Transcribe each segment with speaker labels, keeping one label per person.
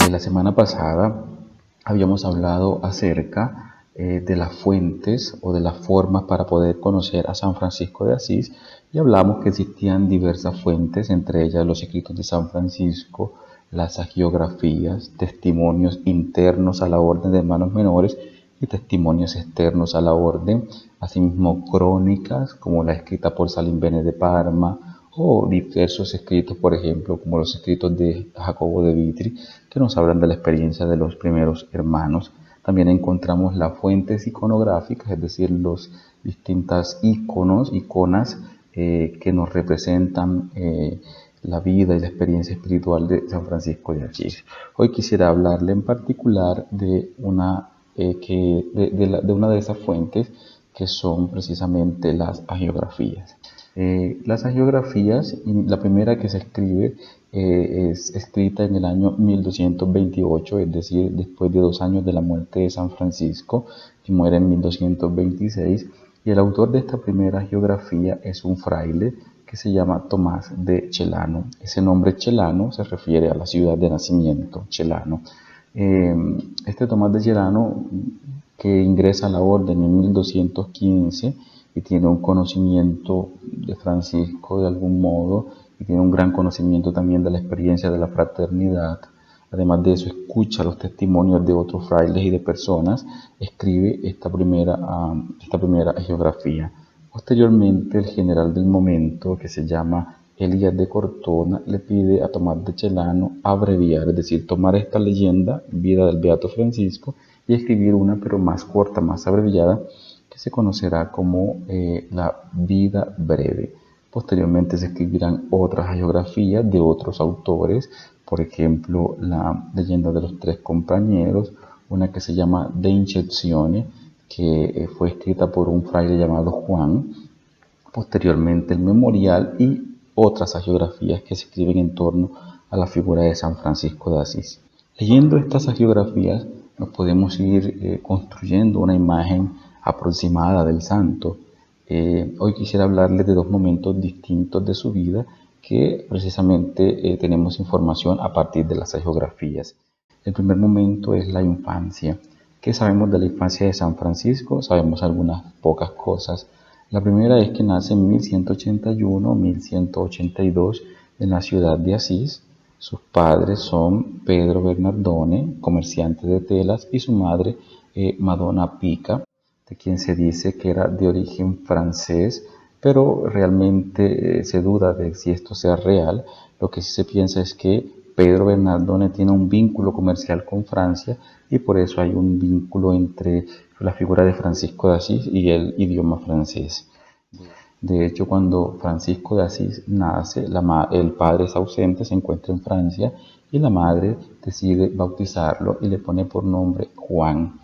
Speaker 1: La semana pasada habíamos hablado acerca de las fuentes o de las formas para poder conocer a San Francisco de Asís y hablamos que existían diversas fuentes, entre ellas los escritos de San Francisco, las hagiografías, testimonios internos a la orden de hermanos menores y testimonios externos a la orden, asimismo crónicas como la escrita por Salimbene de Parma, o diversos escritos, por ejemplo, como los escritos de Jacobo de Vitri, que nos hablan de la experiencia de los primeros hermanos. También encontramos las fuentes iconográficas, es decir, los distintas iconas que nos representan la vida y la experiencia espiritual de San Francisco de Asís. Hoy quisiera hablarle en particular de una de esas fuentes que son precisamente las hagiografías. Las hagiografías, la primera que se escribe es escrita en el año 1228, es decir, después de 2 años de la muerte de San Francisco, que muere en 1226, y el autor de esta primera hagiografía es un fraile que se llama Tomás de Celano. Ese nombre Celano se refiere a la ciudad de nacimiento, Celano. Este Tomás de Celano, que ingresa a la orden en 1215 y tiene un conocimiento de Francisco de algún modo, y tiene un gran conocimiento también de la experiencia de la fraternidad. Además de eso, escucha los testimonios de otros frailes y de personas, escribe esta primera hagiografía. Posteriormente, el general del momento, que se llama Elías de Cortona, le pide a Tomás de Celano abreviar, es decir, tomar esta leyenda, vida del Beato Francisco, y escribir una, pero más corta, más abreviada, que se conocerá como la vida breve. Posteriormente se escribirán otras hagiografías de otros autores, por ejemplo, la leyenda de los 3 compañeros, una que se llama De Incezione, que fue escrita por un fraile llamado Juan, posteriormente el Memorial y otras hagiografías que se escriben en torno a la figura de San Francisco de Asís. Leyendo estas hagiografías nos podemos ir construyendo una imagen aproximada del santo. Hoy quisiera hablarles de 2 momentos distintos de su vida que precisamente tenemos información a partir de las hagiografías. El primer momento es la infancia. ¿Qué sabemos de la infancia de San Francisco? Sabemos algunas pocas cosas. La primera es que nace en 1181-1182 en la ciudad de Asís. Sus padres son Pedro Bernardone, comerciante de telas, y su madre Madonna Pica, de quien se dice que era de origen francés, pero realmente se duda de si esto sea real. Lo que sí se piensa es que Pedro Bernardone tiene un vínculo comercial con Francia y por eso hay un vínculo entre la figura de Francisco de Asís y el idioma francés. De hecho, cuando Francisco de Asís nace, el padre es ausente, se encuentra en Francia, y la madre decide bautizarlo y le pone por nombre Juan,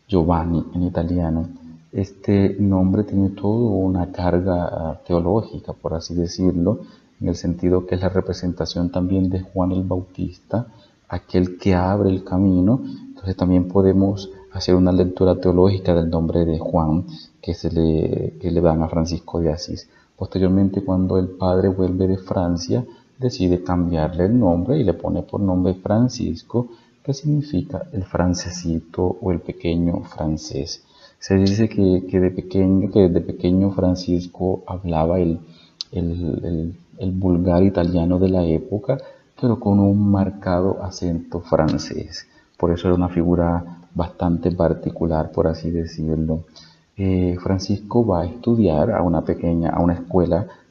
Speaker 1: Giovanni en italiano. Este nombre tiene toda una carga teológica, por así decirlo, en el sentido que es la representación también de Juan el Bautista, aquel que abre el camino. Entonces también podemos hacer una lectura teológica del nombre de Juan que le dan a Francisco de Asís. Posteriormente, cuando el padre vuelve de Francia, decide cambiarle el nombre y le pone por nombre Francisco, que significa el francesito o el pequeño francés. Se dice que desde pequeño Francisco hablaba el vulgar italiano de la época, pero con un marcado acento francés. Por eso era una figura bastante particular, por así decirlo. Francisco va a estudiar a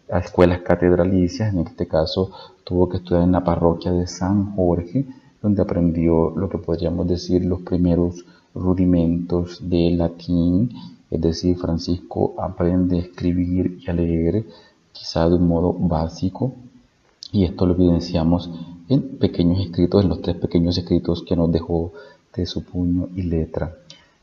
Speaker 1: a escuelas catedralicias. En este caso tuvo que estudiar en la parroquia de San Jorge, donde aprendió lo que podríamos decir los primeros rudimentos del latín. Es decir, Francisco aprende a escribir y a leer quizá de un modo básico, y esto lo evidenciamos en pequeños escritos, en los 3 pequeños escritos que nos dejó de su puño y letra.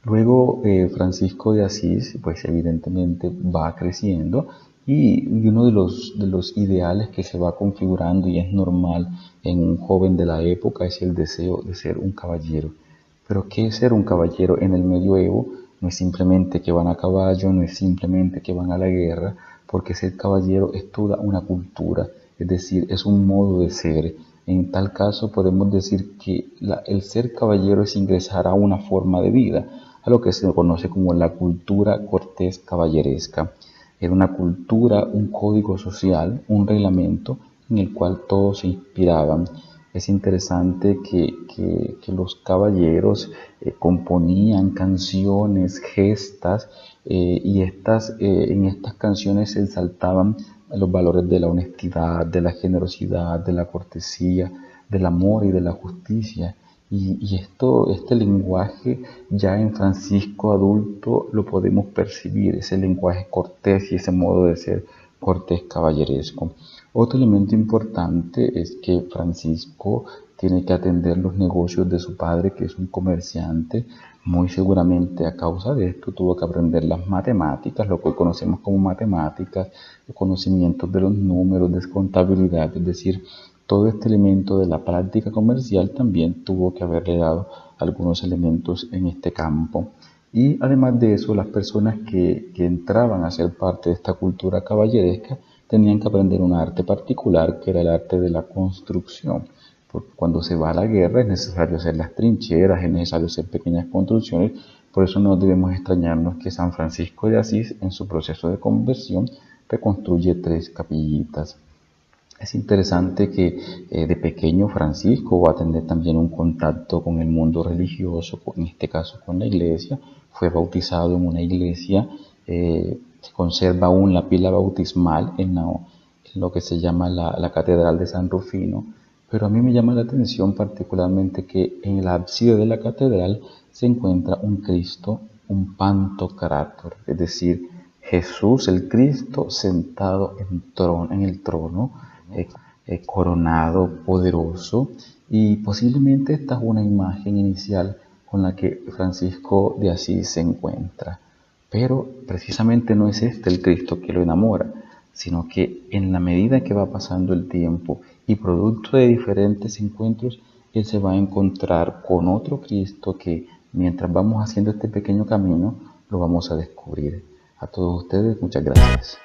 Speaker 1: Luego Francisco de Asís, pues evidentemente va creciendo, y uno de los ideales que se va configurando y es normal en un joven de la época es el deseo de ser un caballero. Pero ¿qué es ser un caballero en el medioevo? No es simplemente que van a caballo, no es simplemente que van a la guerra, porque ser caballero es toda una cultura, es decir, es un modo de ser. En tal caso podemos decir que el ser caballero es ingresar a una forma de vida, a lo que se conoce como la cultura cortés caballeresca. Era una cultura, un código social, un reglamento en el cual todos se inspiraban. Es interesante que los caballeros componían canciones, gestas, en estas canciones se exaltaban los valores de la honestidad, de la generosidad, de la cortesía, del amor y de la justicia. Este lenguaje ya en Francisco adulto lo podemos percibir, ese lenguaje cortés y ese modo de ser cortés caballeresco. Otro elemento importante es que Francisco tiene que atender los negocios de su padre, que es un comerciante. Muy seguramente a causa de esto tuvo que aprender las matemáticas, lo que hoy conocemos como matemáticas, conocimientos de los números, de contabilidad, es decir, todo este elemento de la práctica comercial también tuvo que haberle dado algunos elementos en este campo. Y además de eso, las personas que entraban a ser parte de esta cultura caballeresca tenían que aprender un arte particular, que era el arte de la construcción. Porque cuando se va a la guerra es necesario hacer las trincheras, es necesario hacer pequeñas construcciones. Por eso no debemos extrañarnos que San Francisco de Asís, en su proceso de conversión, reconstruye 3 capillitas. Es interesante que de pequeño Francisco va a tener también un contacto con el mundo religioso, en este caso con la iglesia. Fue bautizado en una iglesia, se conserva aún la pila bautismal en lo que se llama la Catedral de San Rufino. Pero a mí me llama la atención particularmente que en el ábside de la catedral se encuentra un Cristo, un Pantocrátor, es decir, Jesús el Cristo sentado en el trono, coronado, poderoso, y posiblemente esta es una imagen inicial con la que Francisco de Asís se encuentra. Pero precisamente no es este el Cristo que lo enamora, sino que en la medida que va pasando el tiempo y producto de diferentes encuentros, él se va a encontrar con otro Cristo que mientras vamos haciendo este pequeño camino, lo vamos a descubrir. A todos ustedes, muchas gracias.